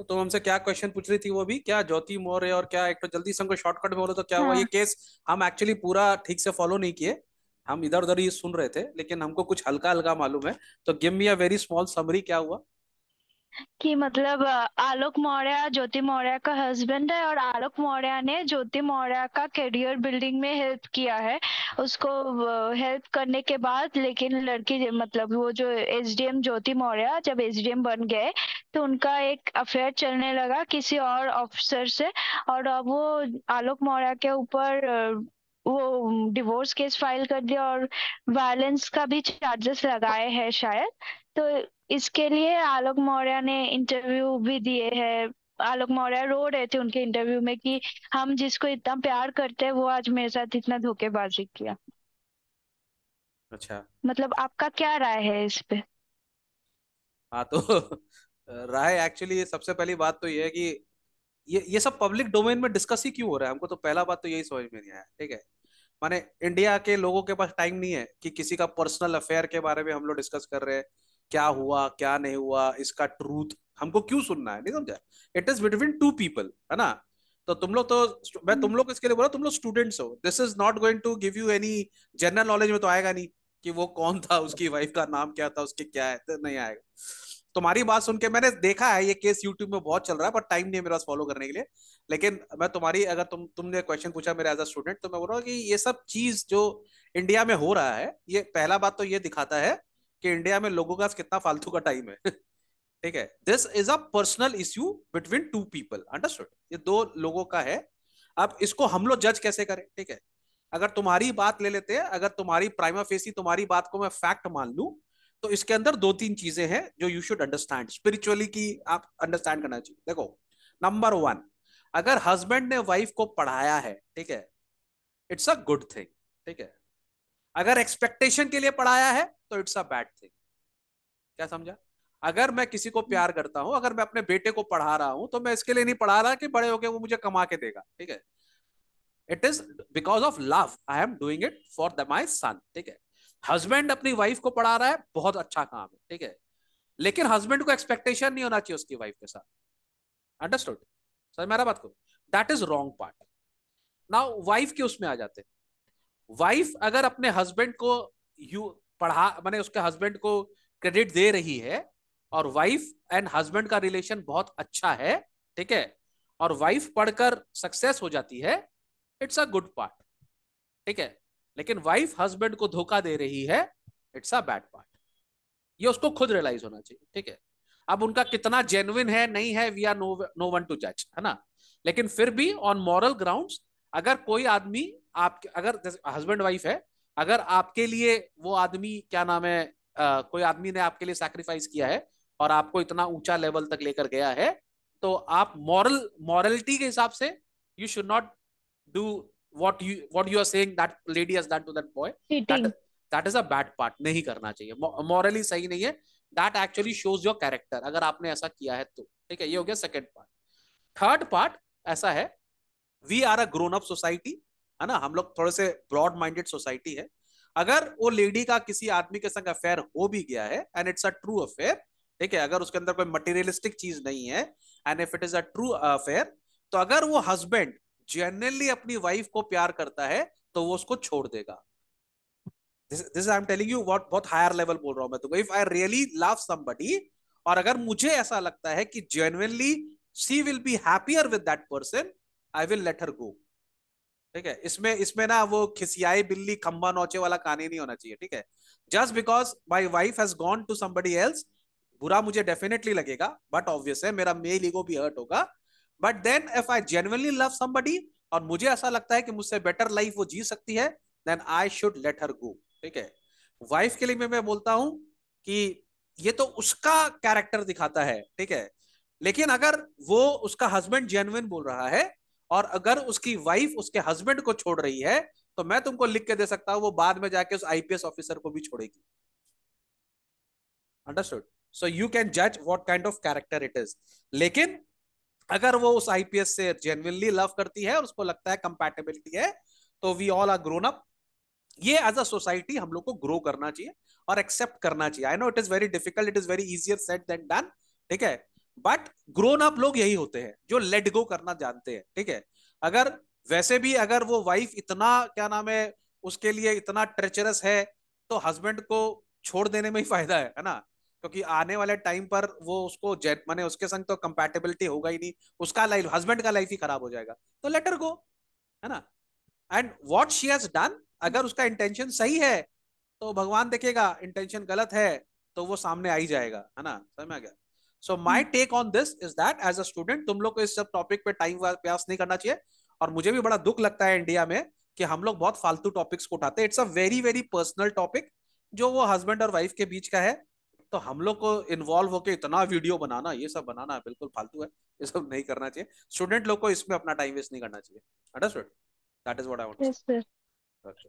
तो तुम हमसे क्या क्वेश्चन पूछ रही थी, वो भी क्या ज्योति मौर्य और क्या, एक तो जल्दी से हमको शॉर्टकट में बोलो तो क्या हुआ ये हाँ, केस। हम एक्चुअली पूरा ठीक से फॉलो नहीं किए, हम इधर उधर ही सुन रहे थे, लेकिन हमको कुछ हल्का हल्का मालूम है। तो give me a very small summary, क्या हुआ। कि मतलब आलोक मौर्य ज्योति मौर्य का हस्बैंड है, और आलोक मौर्य ने ज्योति मौर्य का करियर बिल्डिंग में हेल्प किया है। उसको हेल्प करने के बाद लेकिन लड़की मतलब वो जो एसडीएम ज्योति मौर्य जब एसडीएम बन गए तो उनका एक अफेयर चलने लगा किसी और ऑफिसर से। और अब वो आलोक मौर्य के ऊपर वो डिवोर्स केस फाइल कर दिया और वायलेंस का भी चार्जेस लगाए हैं शायद। तो इसके लिए आलोक मौर्य ने इंटरव्यू भी दिए हैं। आलोक मौर्य रो रहे थे उनके इंटरव्यू में कि हम जिसको इतना प्यार करते हैं वो आज मेरे साथ इतना धोखेबाजी किया। अच्छा। मतलब आपका क्या राय है इस पे? हाँ तो राय एक्चुअली सबसे पहली बात तो ये है कि ये सब पब्लिक डोमेन में डिस्कस ही क्यों हो रहा है, हमको तो पहला बात तो यही समझ में नहीं आया, ठीक है। माने इंडिया के लोगों के पास टाइम नहीं है कि किसी का पर्सनल अफेयर के बारे में हम लोग डिस्कस कर रहे हैं, क्या हुआ क्या नहीं हुआ, इसका ट्रूथ हमको क्यों सुनना है, नहीं समझा। It is between two people, है ना। तो तुम लोग तो, मैं तुम लोग इसके लिए बोला, तुम लोग स्टूडेंट्स हो, this is not going to give you any general knowledge में तो आएगा नहीं कि वो कौन था, उसकी वाइफ का नाम क्या था, उसके क्या है, तो नहीं आएगा। तुम्हारी बात सुन के मैंने देखा है ये केस यूट्यूब में बहुत चल रहा है, पर टाइम नहीं है मेरे पास फॉलो करने के लिए। लेकिन मैं तुम्हारी, अगर तुमने क्वेश्चन पूछा मेरे एज अ स्टूडेंट, तो मैं बोल रहा हूँ कि ये सब चीज जो इंडिया में हो रहा है, ये पहला बात तो ये दिखाता है कि इंडिया में लोगों का कितना फालतू का टाइम है। ठीक है, this is a personal issue between two people, understood, ये दो लोगों का है। अब इसको हम लोग जज कैसे करें, ठीक है। अगर तुम्हारी बात ले लेते हैं, अगर तुम्हारी प्राइमा फेसी तुम्हारी बात को मैं फैक्ट मान लूं, तो इसके अंदर दो तीन चीजें हैं जो यू शुड अंडरस्टैंड स्पिरिचुअली, की आप अंडरस्टैंड करना चाहिए। देखो, नंबर वन, अगर हस्बैंड ने वाइफ को पढ़ाया है, ठीक है, इट्स अ गुड थिंग, ठीक है। अगर एक्सपेक्टेशन के लिए पढ़ाया है तो इट्स अ बैड थिंग। क्या समझा। अगर मैं किसी को प्यार करता हूं, अगर मैं अपने बेटे को पढ़ा रहा हूं, तो मैं इसके लिए नहीं पढ़ा रहा कि बड़े होके वो मुझे कमा के देगा, ठीक है। It is because of love I am doing it for the my son, ठीक है। हस्बैंड अपनी वाइफ को पढ़ा रहा है, बहुत अच्छा काम है, ठीक है। लेकिन हस्बैंड को एक्सपेक्टेशन नहीं होना चाहिए उसकी वाइफ के साथ, अंडरस्टूड। सर मेरा बात को, that is wrong part. Now wife के उसमें आ जाते हैं। वाइफ अगर अपने हस्बैंड को यू पढ़ा, माने उसके हस्बैंड को क्रेडिट दे रही है, और वाइफ एंड हस्बैंड का रिलेशन बहुत अच्छा है, ठीक है, और वाइफ पढ़कर सक्सेस हो जाती है, इट्स अ गुड पार्ट, ठीक है। लेकिन वाइफ हस्बैंड को धोखा दे रही है, इट्स अ बैड पार्ट। ये उसको खुद रियलाइज होना चाहिए, ठीक है। अब उनका कितना जेन्युइन है नहीं है, we are no one to जज, है ना। लेकिन फिर भी ऑन मॉरल ग्राउंड्स, अगर कोई आदमी, आप अगर हस्बैंड वाइफ है, अगर आपके लिए वो आदमी, क्या नाम है, कोई आदमी ने आपके लिए सैक्रिफाइस किया है और आपको इतना ऊंचा लेवल तक लेकर गया है, तो आप मॉरलिटी के हिसाब से you should not do what you are saying that lady has done to that boy. that cheating. that is a bad part, नहीं करना चाहिए, मॉरली सही नहीं है। That actually shows your character, अगर आपने ऐसा किया है तो, ठीक है। ये हो गया सेकंड पार्ट। थर्ड पार्ट ऐसा है, we are a grown up society, है ना, हम लोग थोड़े से ब्रॉड माइंडेड सोसाइटी है। अगर वो लेडी का किसी आदमी के संग अफेयर हो भी गया है and it's a true affair, ठीक है, अगर उसके अंदर कोई मटेरियलिस्टिक चीज नहीं है, and if it is a true affair, तो अगर वो हस्बैंड जेन्युइनली अपनी वाइफ को प्यार करता है, तो वो उसको छोड़ देगा। This I am telling you, बहुत बहुत हायर लेवल बोल रहा हूं मैं तुमको। If I really love somebody, और अगर मुझे ऐसा लगता है कि genuinely she will be happier with that person, I will let her go, ठीक है। इसमें इसमें ना वो खिसियाई बिल्ली खंबा नोचे वाला कहानी नहीं होना चाहिए, ठीक है। Just because my wife has gone to somebody else, बुरा मुझे डेफिनेटली लगेगा, बट ऑब्वियस है मेरा मेल ईगो भी हर्ट होगा। But then if I genuinely love somebody, और मुझे ऐसा लगता है कि मुझसे बेटर लाइफ वो जी सकती है, then I should let her go, ठीक है। वाइफ के लिए मैं बोलता हूं कि ये तो उसका कैरेक्टर दिखाता है, ठीक है। लेकिन अगर वो उसका हस्बैंड जेन्युइन बोल रहा है, और अगर उसकी वाइफ उसके हस्बैंड को छोड़ रही है, तो मैं तुमको लिख के दे सकता हूं वो बाद में जाके उस आईपीएस ऑफिसर को भी छोड़ेगी, अंडरस्टूड। सो यू कैन जज what kind of character it is. लेकिन अगर वो उस आईपीएस से जेन्युइनली लव करती है और उसको लगता है कंपैटिबिलिटी है, तो we all are grown up. ये एज अ सोसाइटी हम लोग को ग्रो करना चाहिए और एक्सेप्ट करना चाहिए। I know it is very difficult, it is very easier said than done, ठीक है। बट ग्रोन अप लोग यही होते हैं जो लेट गो करना जानते हैं, ठीक है। अगर वैसे भी अगर वो वाइफ इतना क्या नाम है उसके लिए इतना ट्रेचरस है, तो हस्बैंड को छोड़ देने में ही फायदा है ना। क्योंकि आने वाले टाइम पर वो उसको जेट माने उसके संग तो कंपैटिबिलिटी होगा ही नहीं, उसका लाइफ हस्बैंड का लाइफ ही खराब हो जाएगा। तो लेट हर गो, है ना। And what she has done, अगर उसका इंटेंशन सही है तो भगवान देखेगा, इंटेंशन गलत है तो वो सामने आ ही जाएगा, है ना। समझ में आ गया। So my take on this is that as a student तुम लोग को इस सब टॉपिक पे टाइम व्यास नहीं करना चाहिए। और मुझे भी बड़ा दुख लगता है इंडिया में कि हम लोग बहुत फालतू टॉपिक्स को उठाते हैं। It's a very very personal topic जो वो हस्बैंड और वाइफ के बीच का है। तो हम लोग को इन्वॉल्व होकर इतना वीडियो बनाना, ये सब बनाना बिल्कुल फालतू है। ये सब नहीं करना चाहिए, स्टूडेंट लोग को इसमें अपना टाइम वेस्ट नहीं करना चाहिए। Understood, that is what I want to yes sir. से।